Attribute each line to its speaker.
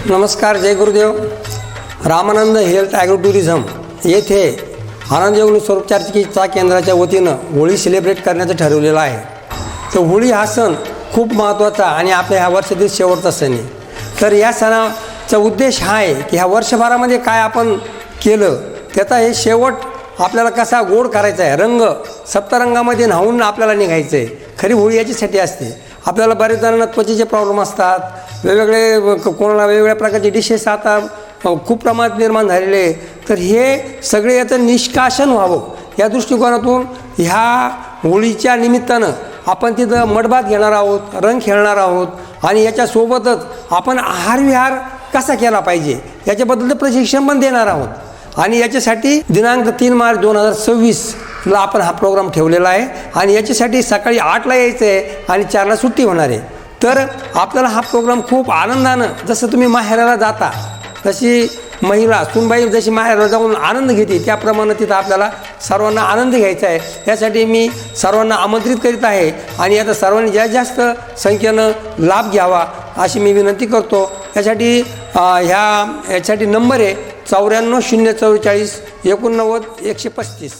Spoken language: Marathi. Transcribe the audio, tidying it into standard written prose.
Speaker 1: नमस्कार, जय Gurudev. Ramanand health agro tourism येथे आनंद योग स्वरूपचार चिकित्सा केंद्राच्या वतीनं होळी सेलिब्रेट करण्याचं ठरवलेलं आहे. तर होळी हा सण खूप महत्त्वाचा आणि आपल्या ह्या वर्षातील शेवटचा सण आहे. तर या सणाचा उद्देश हा आहे की ह्या वर्षभरामध्ये काय आपण केलं त्याचा हे शेवट आपल्याला कसा गोड करायचा आहे. रंग सप्तरंगामध्ये न्हावून आपल्याला निघायचं आहे. खरी होळी याच्यासाठी असते. आपल्याला बरेच जणांना त्वचेचे प्रॉब्लेम असतात, वेगवेगळे कोणाला वेगवेगळ्या प्रकारचे डिशेस आता खूप प्रमाणात निर्माण झालेले. तर हे सगळे याचं निष्कासन व्हावं या दृष्टिकोनातून ह्या होळीच्या निमित्तानं आपण तिथं मडबात घेणार आहोत, रंग खेळणार आहोत आणि याच्यासोबतच आपण आहारविहार कसा केला पाहिजे याच्याबद्दलचं प्रशिक्षण पण देणार आहोत. आणि याच्यासाठी दिनांक 3 मार्च 2026ला आपण हा प्रोग्राम ठेवलेला आहे आणि याच्यासाठी सकाळी 8ला यायचं आहे आणि 4ला सुट्टी होणार आहे. तर आपल्याला हा प्रोग्राम खूप आनंदानं, जसं तुम्ही माहेराला जाता तशी महिला सुनबाई जशी माहेराला जाऊन आनंद घेते त्याप्रमाणे तिथं आपल्याला सर्वांना आनंद घ्यायचा आहे. यासाठी मी सर्वांना आमंत्रित करीत आहे आणि आता सर्वांनी जास्त संख्येनं लाभ घ्यावा अशी मी विनंती करतो. यासाठी नंबर आहे 94 044 89 135.